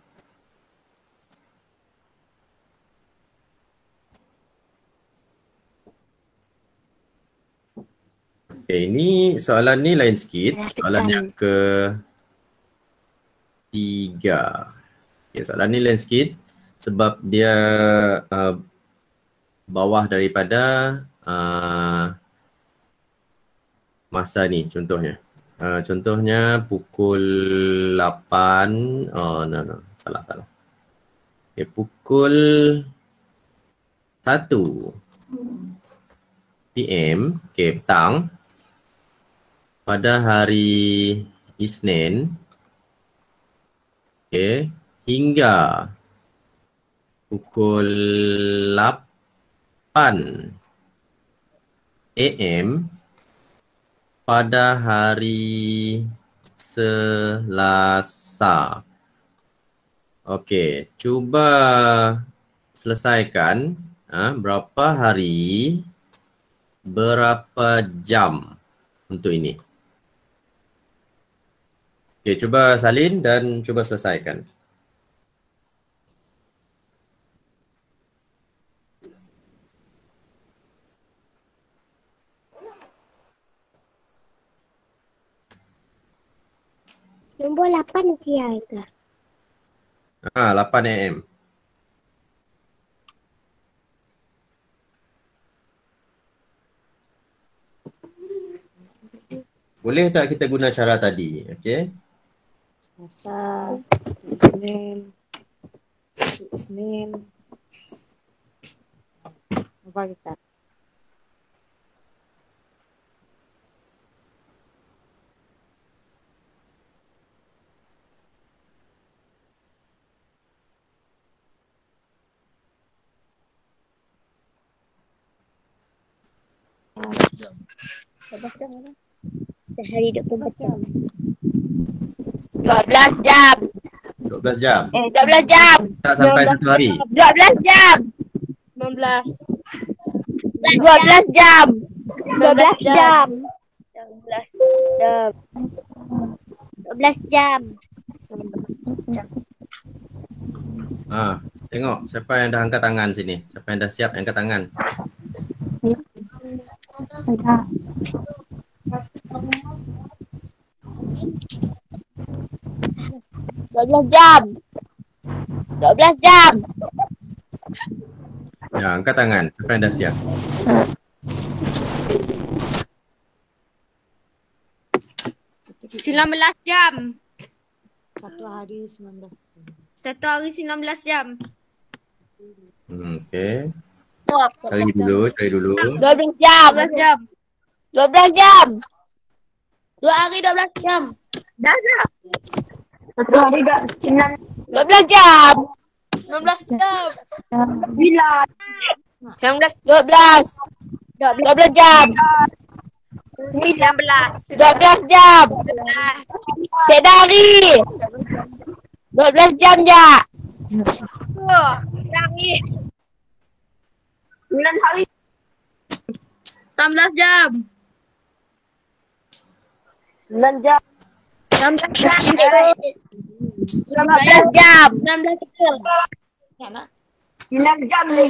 Okey, ini soalan ni lain sikit. Soalan yang ke-3. Okey, soalan ni lain sikit sebab dia bawah daripada masa ni contohnya. Contohnya pukul 8, no, salah. Okay, pukul 1 PM, okay, petang pada hari Isnin, okay, hingga pukul 8 AM pada hari Selasa. Okey, cuba selesaikan berapa hari, berapa jam untuk ini. Okey, cuba salin dan cuba selesaikan. Nombor 8 siapa ke? 8 AM. Boleh tak kita guna cara tadi? Okey. Selasa, Isnin. Apa kita? Berapa jam mana? Sehari 24 jam. 12 jam. 12 jam. 12 jam. Tak sampai 1 hari. 12 jam. 12 jam. 12 jam. 12 jam. Tengok siapa yang dah angkat tangan sini. Siapa yang dah siap angkat tangan. Jam. 12 jam. Ya, angkat tangan. Siapa yang dah siap? Sembilan belas jam. Satu hari 19. Satu hari 19 jam. Okey. Cari dulu. 12 jam. 12 jam. 12 jam. 2 hari 12 jam. Dah dah. 1 hari 12 jam. 16 jam. 19. 12. 12 jam. 19. 12 jam. Sedari. 12 jam je. Hari. 9 hari. 16 jam. 9 jam. 16 jam. 15 jam. 19 jam. 9 jam ni.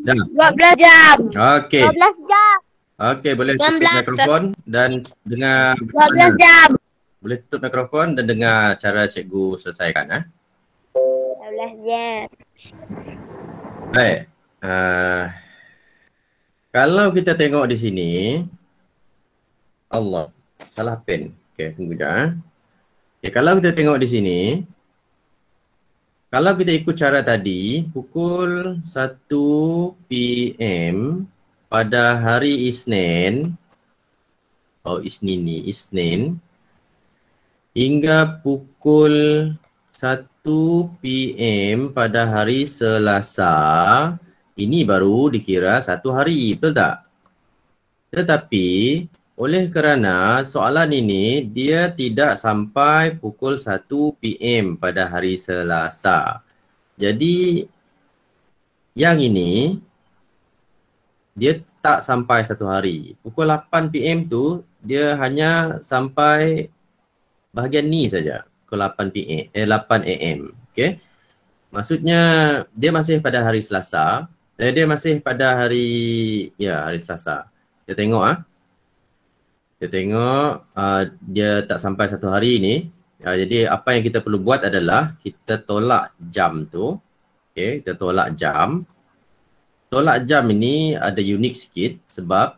Dah. 12 jam. Okey. 12 jam. Okey, boleh tutup 16. mikrofon dan dengar 12 jam. boleh tutup mikrofon dan dengar cara cikgu selesaikan. 12 jam. Baik. Kalau kita tengok di sini, Allah, salah pen. Okey, tunggu sekejap. Okay, kalau kita tengok di sini, kalau kita ikut cara tadi, pukul 1 PM pada hari Isnin, Isnin, hingga pukul 1 PM pada hari Selasa, ini baru dikira satu hari, betul tak? Tetapi oleh kerana soalan ini dia tidak sampai pukul 1 PM pada hari Selasa. Jadi yang ini dia tak sampai satu hari. Pukul 8 PM tu dia hanya sampai bahagian ni saja. Pukul 8 PM, 8 AM. Okey. Maksudnya dia masih pada hari Selasa. Dia masih pada hari Selasa. Kita tengok Kita tengok dia tak sampai satu hari ni. Jadi apa yang kita perlu buat adalah kita tolak jam tu. Okey, kita tolak jam. Tolak jam ini ada unik sikit sebab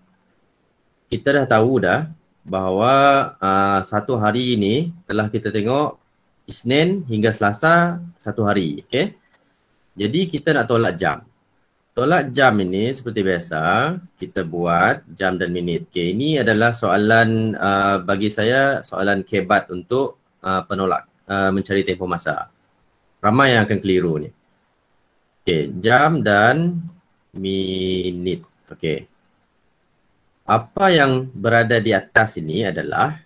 kita dah tahu dah bahawa satu hari ini telah kita tengok Isnin hingga Selasa satu hari. Okey. Jadi kita nak tolak jam. Tolak jam ini seperti biasa kita buat jam dan minit. Okey, ini adalah soalan bagi saya soalan kebat untuk penolak mencari tempoh masa. Ramai yang akan keliru ni. Okey, jam dan minit. Okey. Apa yang berada di atas ini adalah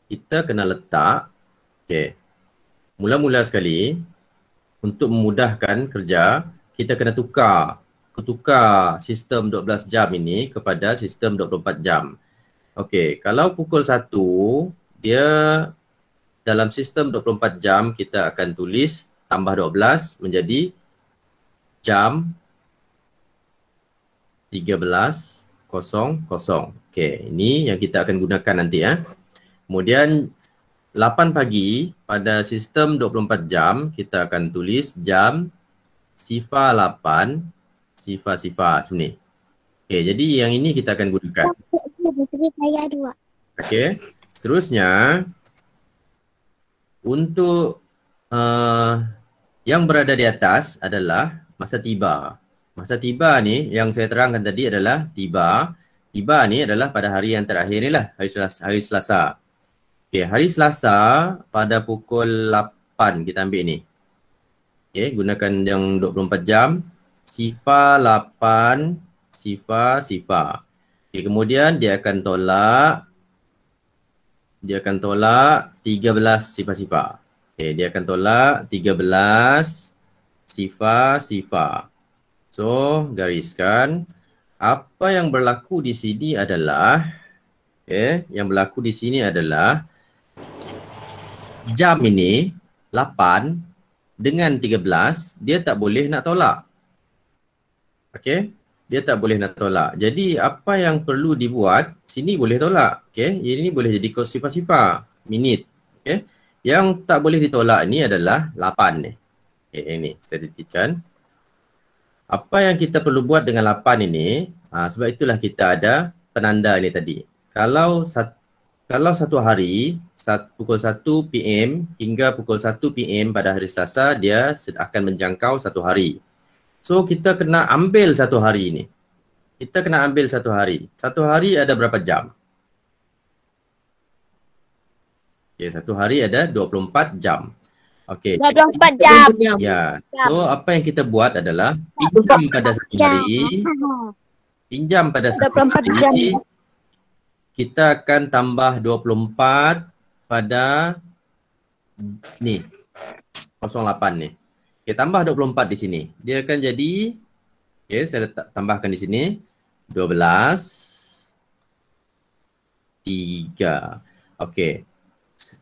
kita kena letak, okey. Mula-mula sekali untuk memudahkan kerja, kita kena tukar sistem 12 jam ini kepada sistem 24 jam. Okey, kalau pukul 1 dia dalam sistem 24 jam kita akan tulis tambah 12 menjadi jam 13.00. Okey, ini yang kita akan gunakan nanti Kemudian 8 pagi pada sistem 24 jam kita akan tulis jam sifar 8 sifar macam ni. Okey, jadi yang ini kita akan gunakan. Okey, seterusnya untuk yang berada di atas adalah masa tiba. Masa tiba ni yang saya terangkan tadi adalah tiba. Tiba ni adalah pada hari yang terakhir ni lah, hari Selasa. Okey, hari Selasa pada pukul 8 kita ambil ni. Okey, gunakan yang 24 jam. Sifar 8, sifar. Okey, kemudian dia akan tolak 13 sifar. Okey, dia akan tolak 13 sifar. So, gariskan. Apa yang berlaku di sini adalah jam ini 8 dengan 13 dia tak boleh nak tolak. Okey, dia tak boleh nak tolak. Jadi apa yang perlu dibuat, sini boleh tolak. Okey, ini boleh jadi kos sifar minit. Okey. Yang tak boleh ditolak ni adalah 8 ni. Okey, ini saya titikkan. Apa yang kita perlu buat dengan 8 ini, sebab itulah kita ada penanda ini tadi. Kalau satu hari, pukul 1 PM hingga pukul 1 PM pada hari Selasa, dia akan menjangkau satu hari. So, kita kena ambil satu hari ini. Kita kena ambil satu hari. Satu hari ada berapa jam? Okay, satu hari ada 24 jam. Okay. 24 jam. Ya. So, apa yang kita buat adalah pinjam pada satu hari. Pinjam pada satu 24 jam. hari. Kita akan tambah 24 pada ni 08 ni. Okay, tambah 24 di sini. Dia akan jadi, okay, saya tambahkan di sini 12 3. Okay.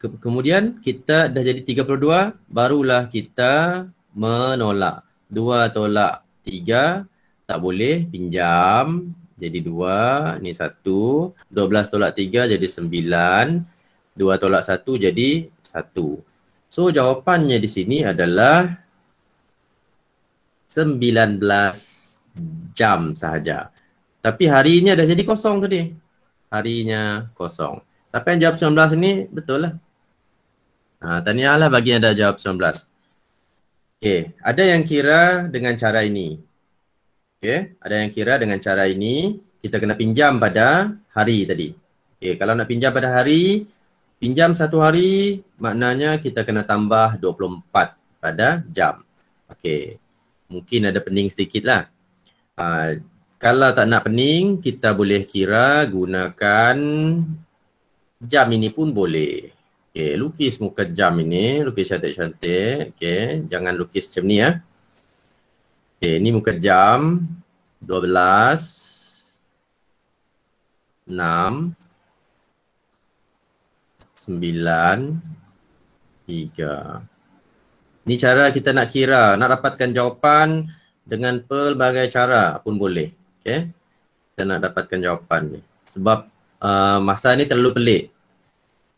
Kemudian kita dah jadi 32, barulah kita menolak. 2 tolak 3, tak boleh, pinjam. Jadi 2, ni 1. 12 tolak 3 jadi 9. 2 tolak 1 jadi 1. So jawapannya di sini adalah 19 jam sahaja. Tapi harinya dah jadi kosong tadi. Harinya kosong. Siapa yang jawab 19 ni betul lah. Tahniah lah bagi yang dah jawab 19. Okay, ada yang kira dengan cara ini. Okay, ada yang kira dengan cara ini, kita kena pinjam pada hari tadi. Okay, kalau nak pinjam pada hari, pinjam satu hari, maknanya kita kena tambah 24 pada jam. Okay, mungkin ada pening sedikit lah. Kalau tak nak pening, kita boleh kira gunakan jam ini pun boleh. Okay, lukis muka jam ini, lukis cantik-cantik. Okay, jangan lukis macam ni ya. Okay, ni muka jam 12 6 9 3. Ni cara kita nak kira, nak dapatkan jawapan dengan pelbagai cara pun boleh. Okay, kita nak dapatkan jawapan ni. Sebab masa ni terlalu pelik.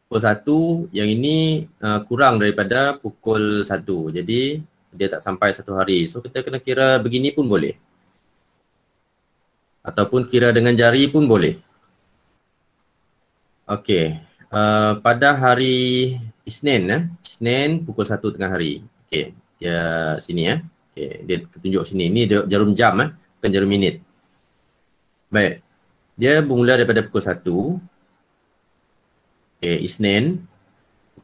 Pukul 1, yang ini kurang daripada pukul 1. Jadi dia tak sampai satu hari. So kita kena kira begini pun boleh. Ataupun kira dengan jari pun boleh. Okey. Pada hari Isnin, Isnin pukul 1 tengah hari. Okey. Dia sini ya. Okey, dia tunjuk sini. Ni jarum jam bukan jarum minit. Baik. Dia bermula daripada pukul 1. Okey, Isnin.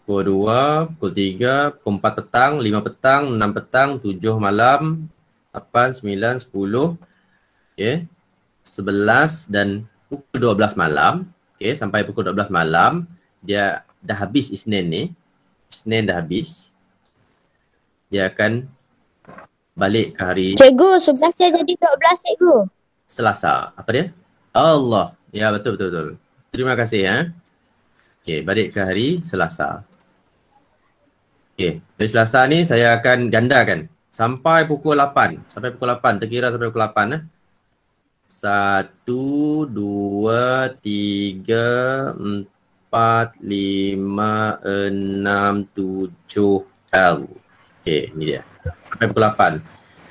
Pukul 2, pukul 3, pukul 4 petang, 5 petang, 6 petang, 7 malam, 8, 9, 10, okay, 11 dan pukul 12 malam. Okay, sampai pukul 12 malam, dia dah habis Isnin ni. Isnin dah habis. Dia akan balik ke hari Cikgu, 11 dah jadi 12 cikgu. Selasa. Apa dia? Allah. Ya, betul. Terima kasih ya. Okay, balik ke hari Selasa. Okay, dari Selasa ni saya akan gandakan sampai pukul 8. Sampai pukul 8, terkira sampai pukul 8. 1, 2, 3, 4, 5, 6, 7, L. Okay, ni dia. Sampai pukul 8.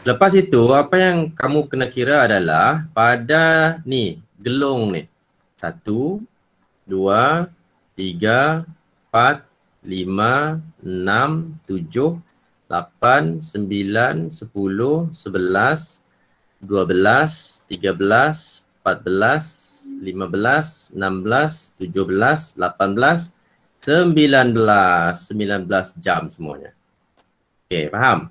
Lepas itu, apa yang kamu kena kira adalah pada ni, gelung ni. 1, 2, 3, 4, 5, 6, 7, 8, 9, 10, 11, 12, 13, 14, 15, 16, 17, 18, 19 jam semuanya. Okey, faham?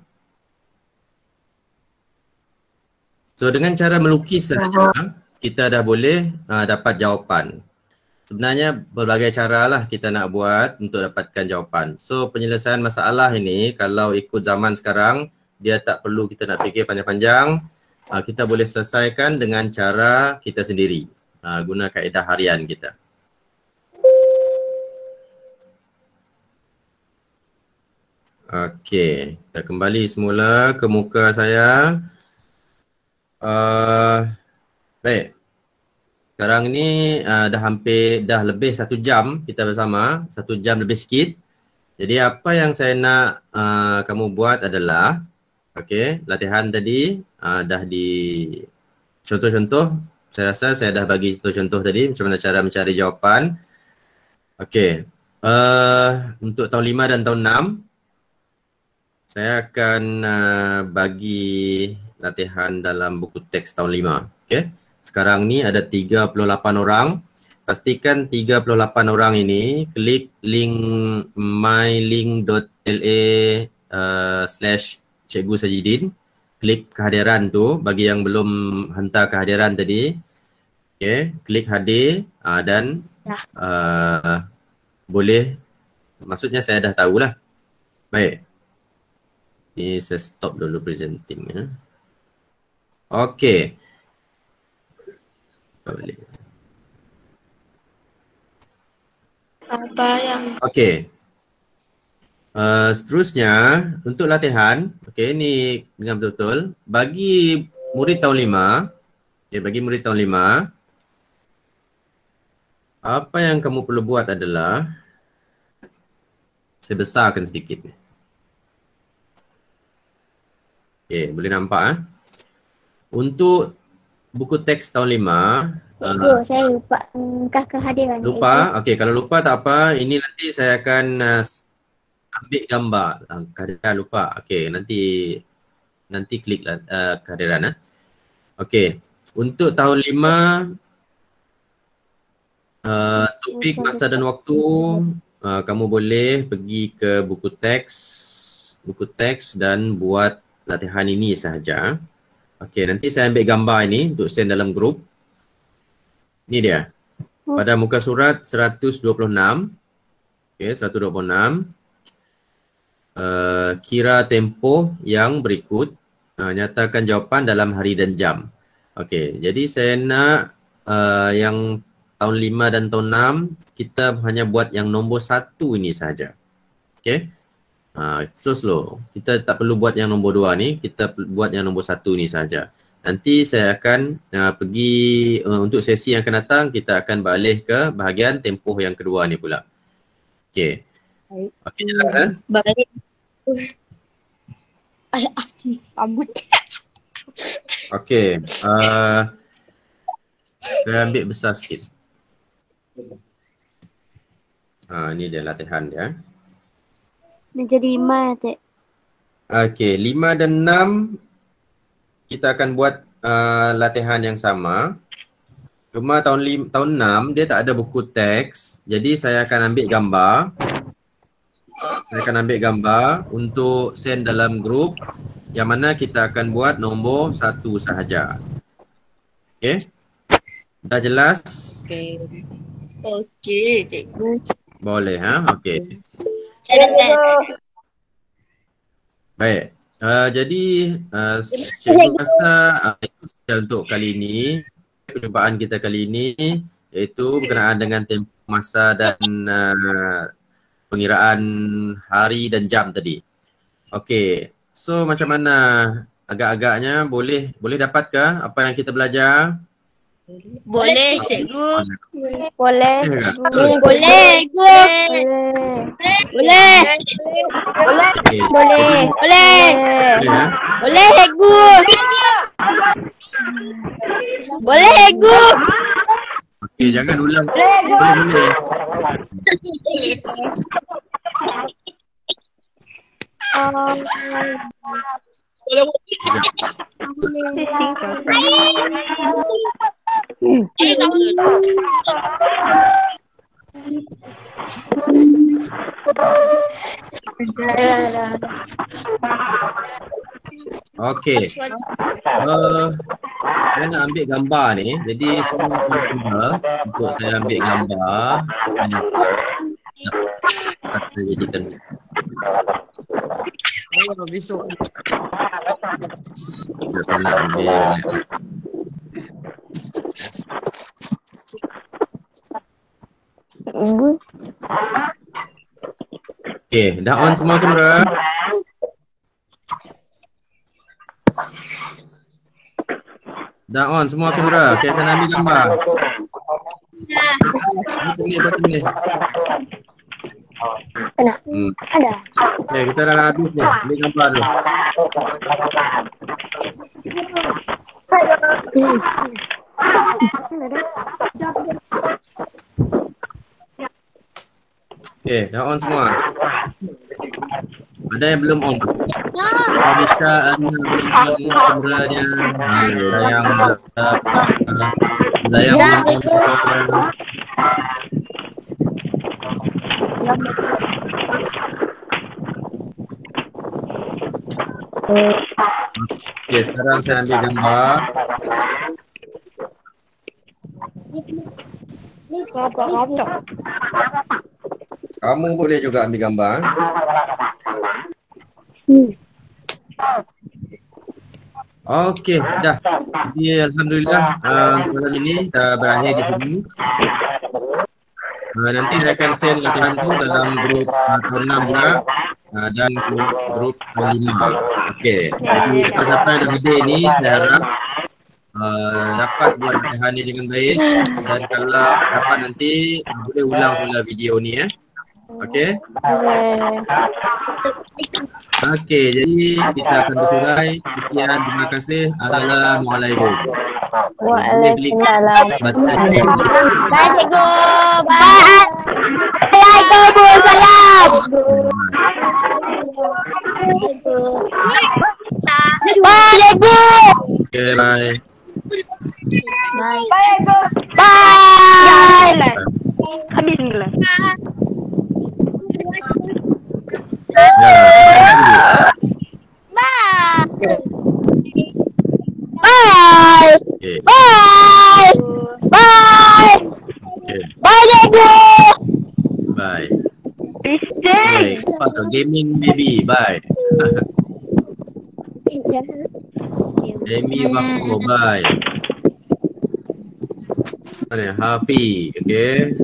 So dengan cara melukis saja, kita dah boleh dapat jawapan. Sebenarnya berbagai cara lah kita nak buat untuk dapatkan jawapan. So penyelesaian masalah ini kalau ikut zaman sekarang, dia tak perlu kita nak fikir panjang-panjang. Kita boleh selesaikan dengan cara kita sendiri. Guna kaedah harian kita. Okey, kita kembali semula ke muka saya. Baik. Sekarang ni dah lebih 1 jam kita bersama, 1 jam lebih sikit. Jadi apa yang saya nak kamu buat adalah Okey, latihan tadi dah di contoh-contoh. Saya rasa saya dah bagi contoh-contoh tadi macam mana cara mencari jawapan. Okey. Untuk tahun 5 dan tahun 6 saya akan bagi latihan dalam buku teks tahun 5. Okey. Sekarang ni ada 38 orang. Pastikan 38 orang ini klik link mylink.la/Cikgu Sajidin. Klik kehadiran tu bagi yang belum hantar kehadiran tadi. Okey, klik hadir dan boleh, maksudnya saya dah tahulah. Baik. Ni saya stop dulu presenting ya. Okey. Balik. Apa yang Okey. Seterusnya untuk latihan, okey ni dengan betul-betul bagi murid tahun 5, bagi murid tahun 5, apa yang kamu perlu buat adalah saya besarkan sedikit ni. Okey, boleh nampak Untuk buku teks tahun 5, Saya lupa kehadiran. lupa? Okey, kalau lupa tak apa. Ini nanti saya akan ambil gambar. Kehadiran lupa. Okey, nanti kliklah kehadiran. Okey, untuk tahun 5, topik masa dan waktu, kamu boleh pergi ke buku teks dan buat latihan ini sahaja. Okey, nanti saya ambil gambar ini untuk send dalam grup. Ini dia. Pada muka surat 126. Okey, 126. Kira tempoh yang berikut. Nyatakan jawapan dalam hari dan jam. Okey, jadi saya nak yang tahun 5 dan tahun 6 kita hanya buat yang nombor 1 ini saja. Okey. Slow. Kita tak perlu buat yang nombor 2 ni, kita buat yang nombor 1 ni saja. Nanti saya akan pergi untuk sesi yang akan datang, kita akan beralih ke bahagian tempoh yang kedua ni pula. Okey. Okey, jelas balik? Rambut. Okey. Saya ambil besar sikit. Ini dia latihan dia. Dia jadi 5 Cik. Okey, 5 dan 6 kita akan buat latihan yang sama. Cuma tahun 6 dia tak ada buku teks. Jadi saya akan ambil gambar. Saya akan ambil gambar untuk send dalam grup yang mana kita akan buat nombor 1 sahaja. Okey? Dah jelas? Okey, cikgu. Boleh Okey. Baik. Jadi cikgu rasa itu saja untuk kali ini. Perjumpaan kita kali ini iaitu berkenaan dengan tempoh masa dan pengiraan hari dan jam tadi. Okey. So macam mana agak-agaknya boleh dapatkah apa yang kita belajar? Boleh, cikgu. Boleh. Boleh, cikgu. Boleh. Okey. Boleh. Boleh. Boleh Boleh, cikgu. Boleh, cikgu. Okey, jangan ulang. Boleh. Okey. Saya nak ambil gambar ni. Jadi semua cuba untuk saya ambil gambar. Saya jadikan Besok. saya nak ambil. Okey, dah on semua kamera? Dah on semua kamera. Okey, saya nak ambil gambar. Boleh. Kena. Ada. Okay, kita dah nak habis ni. Ambil gambar tu. Okay, dah on semua. Ada yang belum on? Bisa belum on kamera dia. Yang okay, sekarang saya ambil gambar. Kamu boleh juga ambil gambar. Okey, dah. Jadi alhamdulillah malam ini dah berakhir di sini. Nanti saya akan send latihan tu dalam grup tahun 6 juga dan grup tahun 5. Okey, jadi siapa-siapa yang dah hadir ni saya harap dapat buat latihan ni dengan baik, dan kalau dapat nanti boleh ulang semula video ni Okey. Okey, jadi kita akan bersurai. Sekian, terima kasih. Assalamualaikum. Waalaikumsalam. Bye cikgu. Bye. Waalaikumsalam. Bye cikgu. Okay, bye. Bye. Bye. Habis ni kelas. Ya. Bye. Bye. Okay. Bye. Bye. Okay. Bye cikgu. Bye. Peace day. Okay. Apa tu? Gaming baby. Bye. Amy Bakko. Bye. Mana? Hafi. Okay.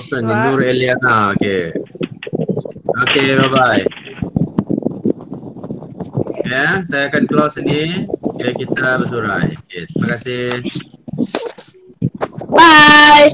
Nur Eliana. Okay. Okay, bye-bye. Ya, saya akan close ini. Okay, kita bersurai. Okay, terima kasih. Bye.